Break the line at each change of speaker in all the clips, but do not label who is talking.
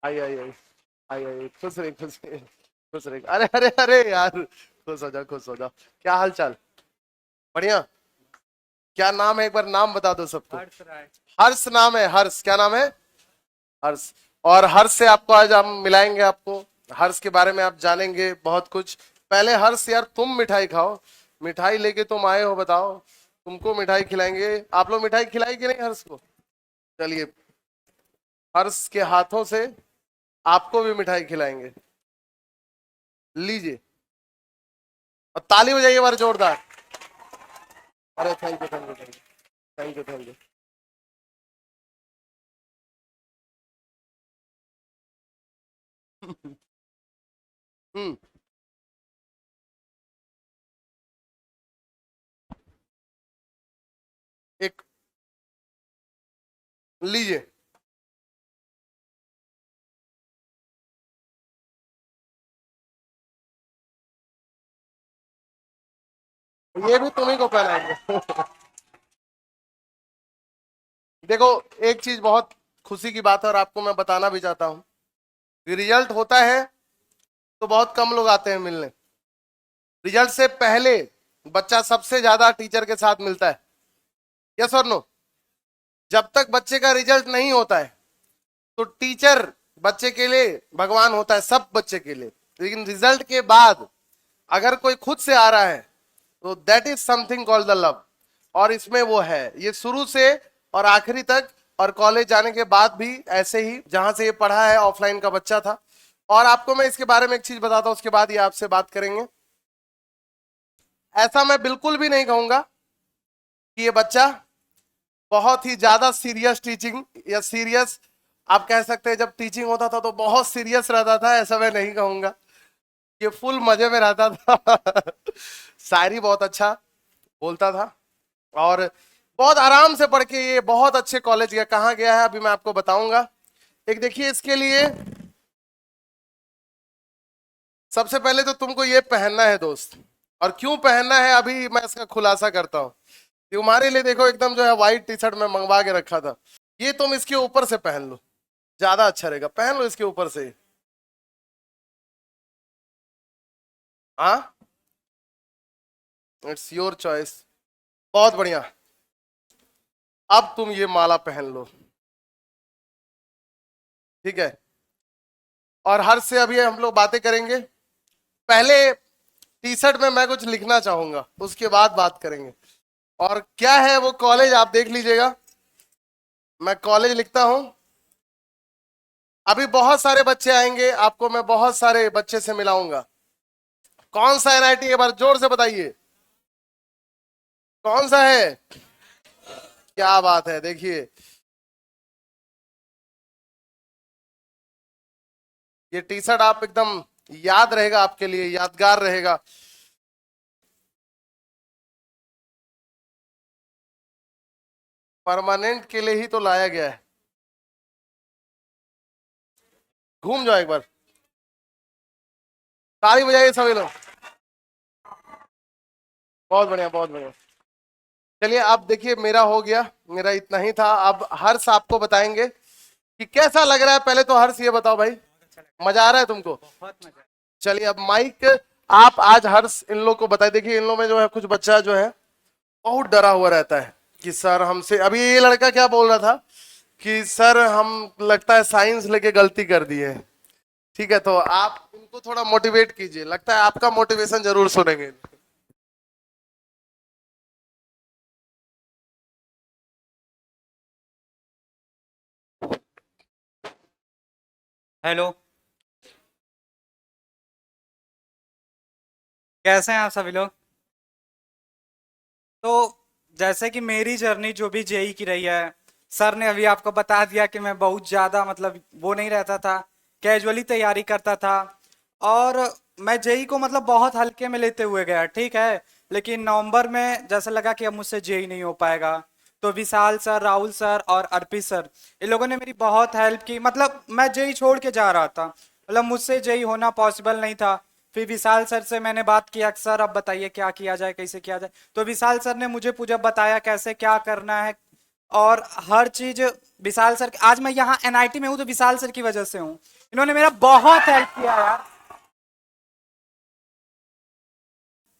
आई आई आई आई आई, खुश रहे खुश रहे खुश रहे। अरे अरे अरे यार, खुश हो जाओ खुश हो जाओ। क्या हाल चाल? बढ़िया। क्या नाम है, एक बार नाम बता दो सबको।
हर्ष राय।
हर्ष नाम है, हर्ष क्या नाम है? हर्ष। और हर्ष से आपको आज हम मिलाएंगे, आपको हर्ष के बारे में आप जानेंगे बहुत कुछ। पहले हर्ष यार तुम मिठाई खाओ, मिठाई लेके तुम आए हो, बताओ। तुमको मिठाई खिलाएंगे। आप लोग मिठाई खिलाई कि नहीं हर्ष को? चलिए, हर्ष के हाथों से आपको भी मिठाई खिलाएंगे। लीजिए, और ताली बजाइए बार जोरदार। अरे thank you thank you thank you thank you thank you. हम्म। एक लीजिए। ये भी तुम्ही को पहनाएंगे। देखो, एक चीज बहुत खुशी की बात है और आपको मैं बताना भी चाहता हूँ। रिजल्ट होता है तो बहुत कम लोग आते हैं मिलने। रिजल्ट से पहले बच्चा सबसे ज्यादा टीचर के साथ मिलता है। यस और नो? जब तक बच्चे का रिजल्ट नहीं होता है तो टीचर बच्चे के लिए भगवान होता है, सब बच्चे के लिए। लेकिन रिजल्ट के बाद अगर कोई खुद से आ रहा है तो that is something called the love. और इसमें वो है, ये शुरू से और आखिरी तक, और कॉलेज जाने के बाद भी ऐसे ही, जहां से ये पढ़ा है ऑफलाइन का बच्चा था। और आपको मैं इसके बारे में एक चीज बताता हूं, उसके बाद ये आपसे बात करेंगे। ऐसा मैं बिल्कुल भी नहीं कहूंगा कि ये बच्चा बहुत ही ज्यादा सीरियस टीचिंग या सीरियस, आप कह सकते हैं जब टीचिंग होता था तो बहुत सीरियस रहता था, ऐसा मैं नहीं कहूंगा। ये फुल मजे में रहता था। शायरी बहुत अच्छा बोलता था और बहुत आराम से पढ़ के ये बहुत अच्छे कॉलेज गया। कहाँ गया है अभी मैं आपको बताऊंगा। एक देखिए, इसके लिए सबसे पहले तो तुमको ये पहनना है दोस्त। और क्यों पहनना है अभी मैं इसका खुलासा करता हूँ। तुम्हारे लिए देखो, एकदम जो है व्हाइट टी शर्ट में मंगवा के रखा था, ये तुम इसके ऊपर से पहन लो, ज्यादा अच्छा रहेगा। पहन लो इसके ऊपर से। हाँ, इट्स योर चॉइस। बहुत बढ़िया। अब तुम ये माला पहन लो, ठीक है। और हर से अभी हम लोग बातें करेंगे। पहले टी शर्ट में मैं कुछ लिखना चाहूंगा, उसके बाद बात करेंगे। और क्या है वो कॉलेज आप देख लीजिएगा। मैं कॉलेज लिखता हूं। अभी बहुत सारे बच्चे आएंगे, आपको मैं बहुत सारे बच्चे से मिलाऊंगा। कौन सा एनआईटी, एक बार जोर से बताइए, कौन सा है? क्या बात है, देखिए ये टी शर्ट आप एकदम याद रहेगा, आपके लिए यादगार रहेगा। परमानेंट के लिए ही तो लाया गया है। घूम जाओ एक बार, ताली बजाइए सभी लोग। बहुत बढ़िया बहुत बढ़िया। चलिए, अब देखिए मेरा हो गया, मेरा इतना ही था। अब हर्ष आपको बताएंगे कि कैसा लग रहा है। पहले तो हर्ष ये बताओ भाई,
अच्छा लगा।
मजा आ रहा है तुमको?
बहुत मजा।
चलिए, अब माइक आप आज हर्ष इन लोग को बताए। देखिए इन लोग में जो है कुछ बच्चा जो है बहुत डरा हुआ रहता है कि सर हमसे, अभी ये लड़का क्या बोल रहा था कि सर हम लगता है साइंस लेके गलती कर दिए। ठीक है, तो आप इनको थोड़ा मोटिवेट कीजिए, लगता है आपका मोटिवेशन जरूर सुनेंगे।
हेलो। कैसे हैं आप सभी लोग? तो जैसे कि मेरी जर्नी जो भी जेई की रही है, सर ने अभी आपको बता दिया कि मैं बहुत ज्यादा मतलब वो नहीं रहता था, कैजुअली तैयारी करता था। और मैं जेई को मतलब बहुत हल्के में लेते हुए गया, ठीक है। लेकिन नवंबर में जैसे लगा कि अब मुझसे जेई नहीं हो पाएगा, तो विशाल सर, राहुल सर और अर्पित सर, इन लोगों ने मेरी बहुत हेल्प की। मतलब मैं जेई छोड़ के जा रहा था, मतलब मुझसे जेई होना पॉसिबल नहीं था। फिर विशाल सर से मैंने बात किया कि सर अब बताइए क्या किया जाए, कैसे किया जाए। तो विशाल सर ने मुझे पूरा बताया कैसे क्या करना है, और हर चीज विशाल सर, आज मैं यहाँ एनआईटी में हूँ तो विशाल सर की वजह से हूँ। इन्होंने मेरा बहुत हेल्प किया यार।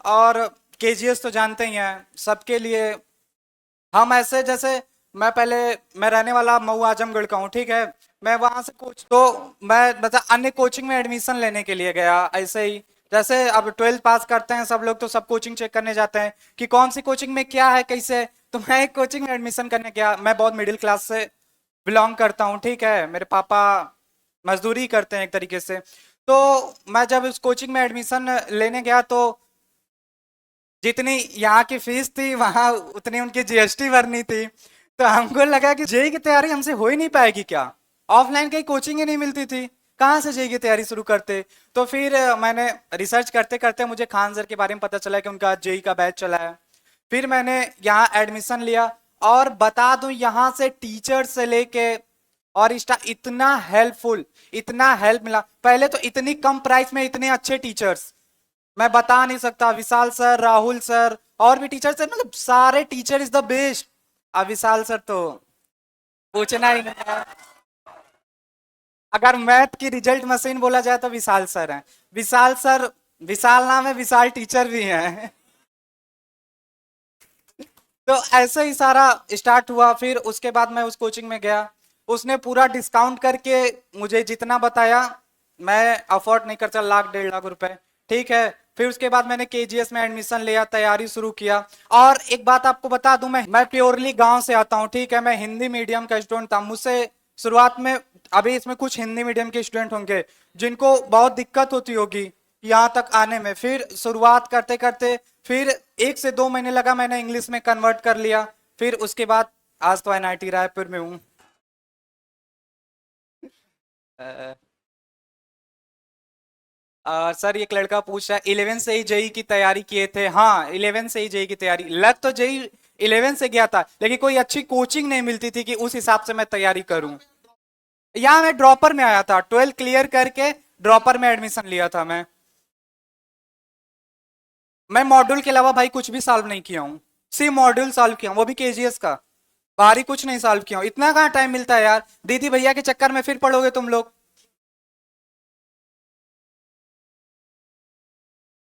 और केजीएस तो जानते ही हैं सबके लिए। हम ऐसे जैसे मैं रहने वाला मऊ आजमगढ़ का हूँ, ठीक है। मैं वहां से कोच तो मैं मतलब अन्य कोचिंग में एडमिशन लेने के लिए गया ऐसे ही। जैसे अब 12th पास करते हैं सब लोग तो सब कोचिंग चेक करने जाते हैं कि कौन सी कोचिंग में क्या है कैसे है। तो मैं एक कोचिंग में एडमिशन करने गया। मैं बहुत मिडिल क्लास से बिलोंग करता हूँ, ठीक है। मेरे पापा मजदूरी करते हैं एक तरीके से। तो मैं जब उस कोचिंग में एडमिशन लेने गया तो जितनी यहाँ की फीस थी वहां उतनी उनकी जीएसटी भरनी थी। तो हमको लगा कि जेई की तैयारी हमसे हो ही नहीं पाएगी क्या। ऑफलाइन कहीं कोचिंग ही नहीं मिलती थी, कहाँ से जेई की तैयारी शुरू करते। तो फिर मैंने रिसर्च करते करते मुझे खान सर के बारे में पता चला कि उनका जेई का बैच चला है। फिर मैंने यहाँ एडमिशन लिया और बता दूं यहाँ से टीचर से लेके और इतना हेल्पफुल, इतना हेल्प मिला। पहले तो इतनी कम प्राइस में इतने अच्छे टीचर्स मैं बता नहीं सकता। विशाल सर, राहुल सर और भी टीचर्स है, मतलब सारे टीचर इज द बेस्ट। अब विशाल सर तो पूछना ही नहीं है। अगर मैथ की रिजल्ट मशीन बोला जाए तो विशाल सर हैं। विशाल सर, विशाल नाम है, विशाल टीचर भी हैं। तो ऐसे ही सारा स्टार्ट हुआ। फिर उसके बाद मैं उस कोचिंग में गया। उसने पूरा डिस्काउंट करके मुझे जितना बताया मैं अफोर्ड नहीं कर सकता, 1.5 लाख रुपए, ठीक है। फिर उसके बाद मैंने केजीएस में एडमिशन लिया, तैयारी शुरू किया। और एक बात आपको बता दूं, मैं प्योरली गांव से आता हूं, ठीक है। मैं हिंदी मीडियम का स्टूडेंट था। मुझसे शुरुआत में, अभी इसमें कुछ हिंदी मीडियम के स्टूडेंट होंगे जिनको बहुत दिक्कत होती होगी यहाँ तक आने में। फिर शुरुआत करते करते फिर 1 से 2 महीने लगा, मैंने इंग्लिश में कन्वर्ट कर लिया। फिर उसके बाद आज तो एनआईटी रायपुर में हूँ। सर एक लड़का पूछ रहा है 11 से ही जेई की तैयारी किए थे। हाँ 11 से ही जेई की तैयारी, लग तो जेई 11 से गया था लेकिन कोई अच्छी कोचिंग नहीं मिलती थी कि उस हिसाब से मैं तैयारी करूं। यहाँ मैं ड्रॉपर में आया था, 12 क्लियर करके ड्रॉपर में एडमिशन लिया था मैं। मैं मॉड्यूल के अलावा भाई कुछ भी सॉल्व नहीं किया हूँ, सिर्फ मॉड्यूल सॉल्व किया हूँ, वो भी केजीएस का। बाहरी कुछ नहीं सॉल्व किया हूँ। इतना कहाँ टाइम मिलता है यार, दीदी भैया के चक्कर में फिर पढ़ोगे तुम लोग।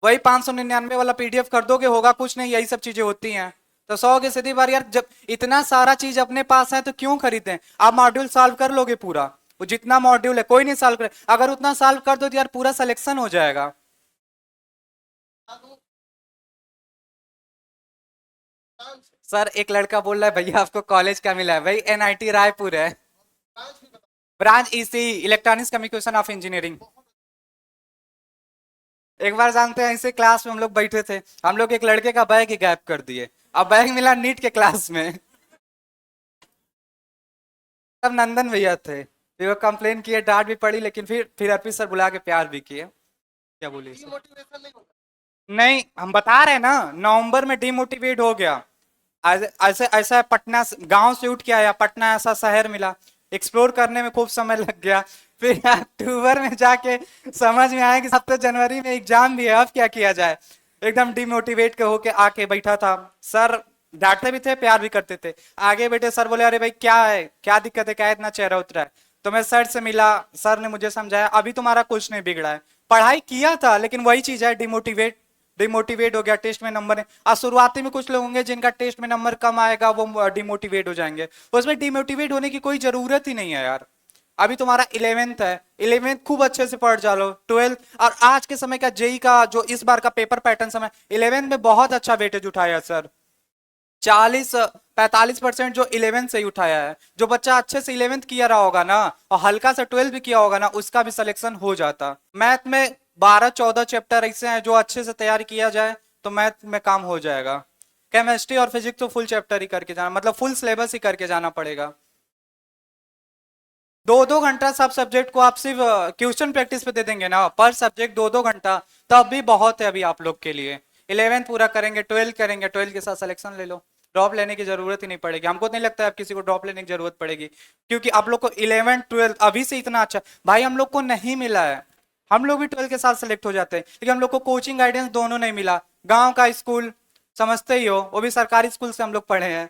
वही 599 वाला पीडीएफ कर दोगे, होगा कुछ नहीं, यही सब चीजें होती हैं। तो 100 की सीधी बार यार, जब इतना सारा चीज अपने पास है तो क्यों खरीदें। आप मॉड्यूल सॉल्व कर लोगे पूरा, वो जितना मॉड्यूल है कोई नहीं सॉल्व करे। अगर उतना सॉल्व कर दो तो यार पूरा सिलेक्शन हो जाएगा। सर एक लड़का बोल रहा है भैया आपको कॉलेज क्या मिला है। भाई एनआईटी रायपुर है, branch EC, electronics communication of engineering. एक बार जानते हैं ऐसे क्लास में हम लोग बैठे थे, हम लोग एक लड़के का बैग ही गायब कर दिए। अब बैग मिला नीट के क्लास में। तब नंदन भैया थे, फिर वो कंप्लेन किए, डांट भी पड़ी, लेकिन फिर अर्पित सर बुला के प्यार भी किए। क्या बोलिए सर? नहीं हम बता रहे हैं ना, नवंबर में डिमोटिवेट हो गया। ऐसे ऐसा पटना गांव से उठ के आया, पटना ऐसा शहर मिला, एक्सप्लोर करने में खूब समय लग गया। फिर अक्टूबर में जाके समझ में आया कि 7 जनवरी में एग्जाम भी है, अब क्या किया जाए। एकदम डिमोटिवेट के होके आके बैठा था। सर डांटते भी थे, प्यार भी करते थे। आगे बैठे सर बोले अरे भाई क्या है, क्या दिक्कत है, क्या इतना चेहरा उतरा है। तो मैं सर से मिला, सर ने मुझे समझाया अभी तुम्हारा कुछ नहीं बिगड़ा है, पढ़ाई किया था लेकिन वही चीज है, डिमोटिवेट हो गया, टेस्ट में नंबर है। आज शुरुआती में कुछ लोग होंगे जिनका टेस्ट में नंबर कम आएगा, वो डिमोटिवेट हो जाएंगे। उसमें डिमोटिवेट होने की कोई जरूरत ही नहीं है यार। अभी तुम्हारा 11th है, 11th खूब अच्छे से पढ़ जा लो, 12th और आज के समय का जेई का जो इस बार का पेपर पैटर्न समय, 11th में बहुत अच्छा वेटेज उठाया सर। 40-45% जो 11th से ही उठाया है। जो बच्चा अच्छे से 11th किया रहा होगा ना और हल्का से 12th भी किया होगा ना, उसका भी सिलेक्शन हो जाता। मैथ में 12-14 चैप्टर ऐसे हैं जो अच्छे से तैयारी किया जाए तो मैथ में काम हो जाएगा। केमिस्ट्री और फिजिक्स तो फुल चैप्टर ही करके जाना, मतलब फुल सिलेबस ही करके जाना पड़ेगा। 2-2 घंटा सब सब्जेक्ट को आप सिर्फ क्वेश्चन प्रैक्टिस पे दे देंगे ना, पर सब्जेक्ट 2-2 घंटा, तब भी बहुत है अभी आप लोग के लिए। 11th पूरा करेंगे, 12th करेंगे, 12th के साथ सिलेक्शन ले लो, ड्रॉप लेने की जरूरत ही नहीं पड़ेगी। हमको नहीं लगता है आप किसी को ड्रॉप लेने की जरूरत पड़ेगी, क्योंकि आप लोग को 11th-12th अभी से इतना अच्छा भाई हम लोग को नहीं मिला है। हम लोग भी 12th के साथ सिलेक्ट हो जाते हैं, लेकिन हम लोग को कोचिंग गाइडेंस दोनों नहीं मिला। गाँव का स्कूल समझते ही हो, वो भी सरकारी स्कूल से हम लोग पढ़े हैं।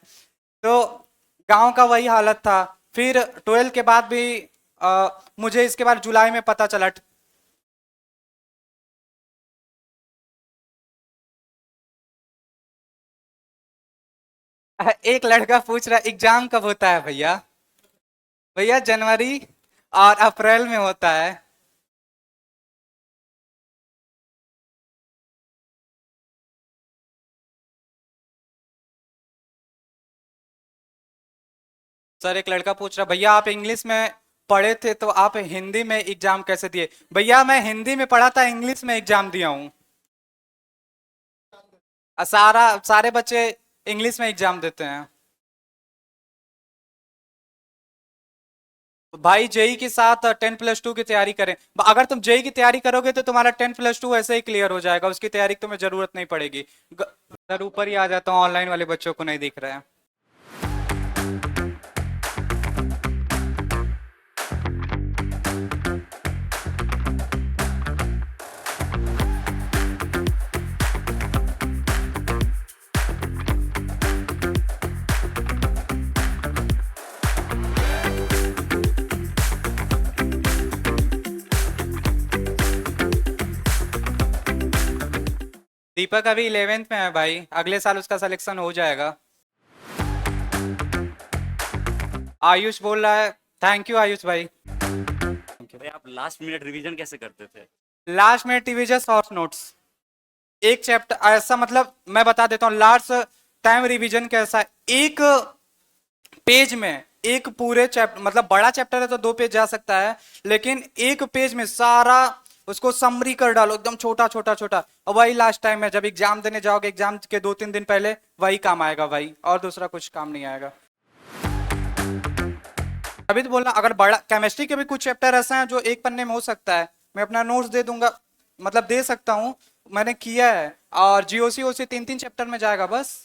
तो गांव का वही हालत था। फिर 12 के बाद भी मुझे इसके बाद जुलाई में पता चला। एक लड़का पूछ रहा एग्जाम कब होता है भैया। भैया जनवरी और अप्रैल में होता है। सर एक लड़का पूछ रहा भैया आप इंग्लिश में पढ़े थे तो आप हिंदी में एग्जाम कैसे दिए। भैया मैं हिंदी में पढ़ा था, इंग्लिश में एग्जाम दिया हूँ। सारे बच्चे इंग्लिश में एग्जाम देते हैं। भाई जेई के साथ 10+2 की तैयारी करें। अगर तुम जेई की तैयारी करोगे तो तुम्हारा 10+2 ऐसे ही क्लियर हो जाएगा, उसकी तैयारी की तुम्हें जरूरत नहीं पड़ेगी। सर ऊपर ही आ जाता हूँ, ऑनलाइन वाले बच्चों को नहीं दिख रहा है। दीपक अभी 11th में है भाई, अगले साल उसका सिलेक्शन हो जाएगा। आयुष बोल रहा है। थैंक यू आयुष भाई।
भाई आप लास्ट मिनट रिवीजन कैसे करते थे?
लास्ट में टीवीजन शॉर्ट नोट्स, एक चैप्टर ऐसा, मतलब मैं बता देता हूँ लास्ट टाइम रिवीजन कैसा है। एक पेज में एक पूरे चैप्टर, मतलब बड़ा चैप्टर है तो 2 पेज जा सकता है, लेकिन एक पेज में सारा उसको समरी कर डालो एकदम छोटा छोटा छोटा। और वही लास्ट टाइम है, जब एग्जाम देने जाओगे एग्जाम के 2-3 दिन पहले वही काम आएगा भाई, और दूसरा कुछ काम नहीं आएगा। अभी तो बोलना, अगर बड़ा केमिस्ट्री के भी कुछ चैप्टर ऐसे हैं जो एक पन्ने में हो सकता है, मैं अपना नोट्स दे दूंगा, मतलब दे सकता हूँ, मैंने किया है। और जीओसी ओसी 3-3 चैप्टर में जाएगा बस।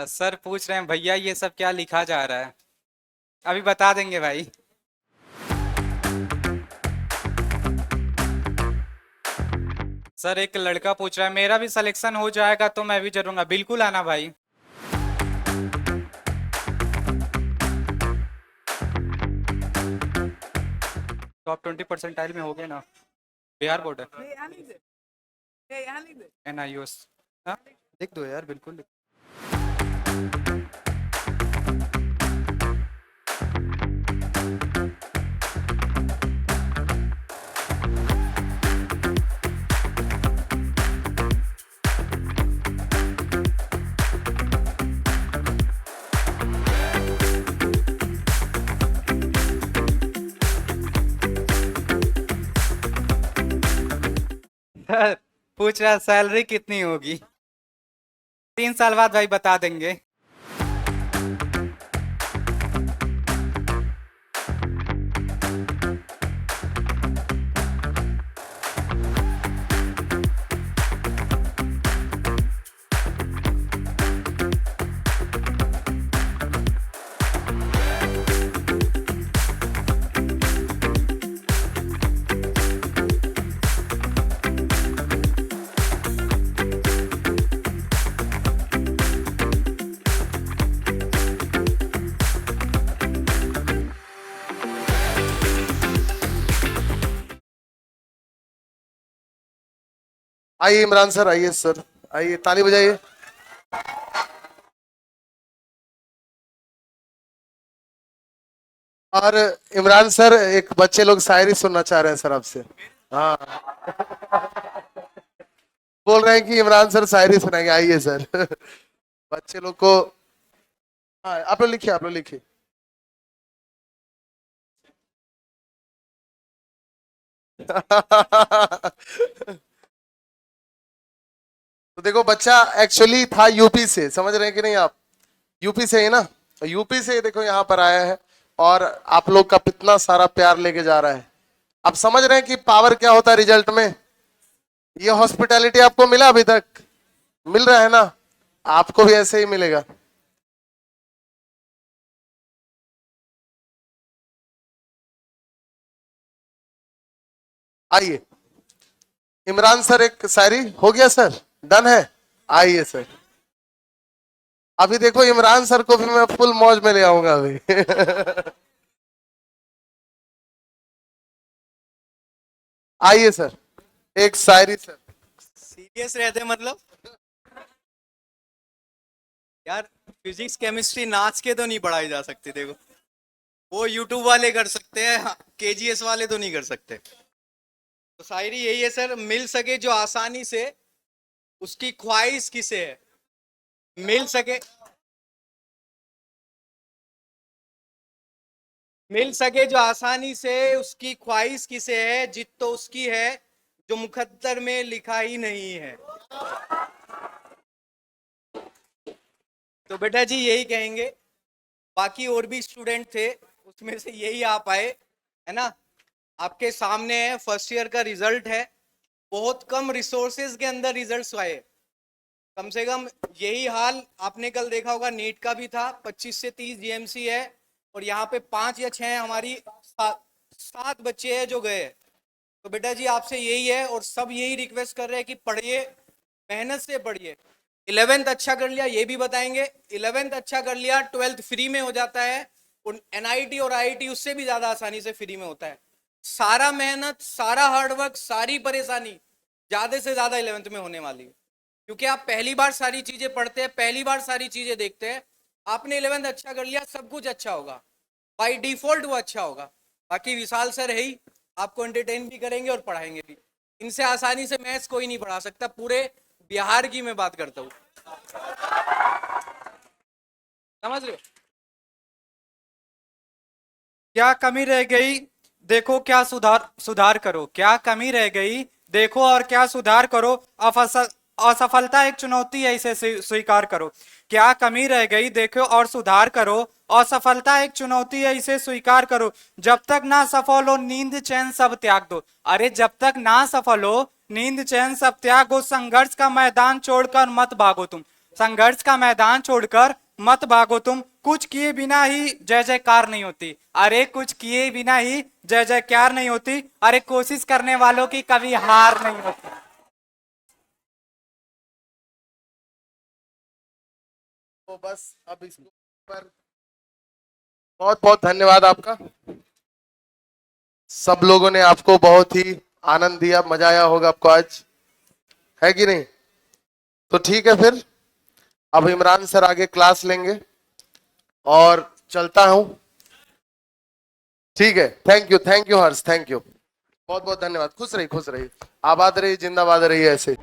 सर पूछ रहे हैं भैया ये सब क्या लिखा जा रहा है, अभी बता देंगे भाई। सर एक लड़का पूछ रहा है मेरा भी सिलेक्शन हो जाएगा तो मैं भी जरूंगा, बिल्कुल आना भाई। टॉप 20 परसेंटाइल में हो गए ना, बिहार बोर्ड है NIOS। हाँ लिख दो यार, बिल्कुल लिख। सर पूछ रहा सैलरी कितनी होगी, 3 साल बाद भाई बता देंगे।
आइए इमरान सर, आइए सर, आइए, ताली बजाइए। और इमरान सर एक बच्चे लोग शायरी सुनना चाह रहे हैं सर आपसे। हाँ बोल रहे हैं कि इमरान सर शायरी सुनाएंगे, आइए सर। बच्चे लोग को, हाँ आप लोग लिखिए, आप लोग लिखिए। तो देखो बच्चा एक्चुअली था यूपी से, समझ रहे हैं कि नहीं आप? यूपी से ही ना, तो यूपी से देखो यहाँ पर आया है और आप लोग का कितना सारा प्यार लेके जा रहा है। आप समझ रहे हैं कि पावर क्या होता है रिजल्ट में? ये हॉस्पिटैलिटी आपको मिला अभी तक? मिल रहा है ना? आपको भी ऐसे ही मिलेगा। आइए इमरान सर, एक शायरी हो गया सर, डन है। आइए सर, अभी देखो इमरान सर को भी मैं फुल मौज में ले आऊंगा अभी। आइए सर, एक शायरी सर।
सीरियस रहते मतलब यार, फिजिक्स केमिस्ट्री नाच के तो नहीं पढ़ाई जा सकती। देखो वो यूट्यूब वाले कर सकते हैं, केजीएस वाले तो नहीं कर सकते। तो शायरी यही है सर, मिल सके जो आसानी से उसकी ख्वाहिश किसे है। मिल सके जो आसानी से उसकी ख्वाहिश किसे है, जिद तो उसकी है जो मुकद्दर में लिखा ही नहीं है। तो बेटा जी यही कहेंगे, बाकी और भी स्टूडेंट थे उसमें से यही आप आए, है ना। आपके सामने है, फर्स्ट ईयर का रिजल्ट है। बहुत कम रिसोर्सेज के अंदर रिजल्ट्स आए। कम से कम यही हाल आपने कल देखा होगा, नीट का भी था। 25 से 30 जीएमसी है और यहाँ पे 5 या 6 हमारी 7 बच्चे हैं जो गए। तो बेटा जी आपसे यही है और सब यही रिक्वेस्ट कर रहे हैं कि पढ़िए, मेहनत से पढ़िए। 11th अच्छा कर लिया ये भी बताएंगे, 11th अच्छा कर लिया 12th फ्री में हो जाता है। एनआईटी और आईआईटी उससे भी ज्यादा आसानी से फ्री में होता है। सारा मेहनत, सारा हार्डवर्क, सारी परेशानी ज्यादा से ज्यादा 11th में होने वाली है, क्योंकि आप पहली बार सारी चीजें पढ़ते हैं, पहली बार सारी चीजें देखते हैं। आपने 11th अच्छा कर लिया, सब कुछ अच्छा होगा, बाय डिफॉल्ट वो अच्छा होगा। बाकी विशाल सर है ही, आपको एंटरटेन भी करेंगे और पढ़ाएंगे भी। इनसे आसानी से मैथ्स कोई नहीं पढ़ा सकता, पूरे बिहार की मैं बात करता हूँ, समझ रहे हो।
क्या कमी रह गई देखो, क्या सुधार सुधार करो। क्या कमी रह गई देखो और क्या सुधार करो। असफलता एक चुनौती है, इसे स्वीकार करो। क्या कमी रह गई देखो और सुधार करो। असफलता एक चुनौती है, इसे स्वीकार करो। जब तक ना सफल हो नींद चैन सब त्याग दो। अरे जब तक ना सफल हो नींद चैन सब त्याग दो। संघर्ष का मैदान छोड़कर मत भागो तुम। संघर्ष का मैदान छोड़कर मत भागो तुम। कुछ किए बिना ही जय जयकार नहीं होती। अरे कुछ किए बिना ही जय जयकार नहीं होती। अरे कोशिश करने वालों की कभी हार नहीं होती।
तो बस अब इसको पर बहुत बहुत धन्यवाद आपका। सब लोगों ने आपको बहुत ही आनंद दिया, मजा आया होगा आपको आज, है कि नहीं। तो ठीक है, फिर अब इमरान सर आगे क्लास लेंगे और चलता हूं। ठीक है, thank you Harsh, thank you, बहुत बहुत धन्यवाद। खुश रही, खुश रही, आबाद रही, जिंदाबाद रही ऐसे।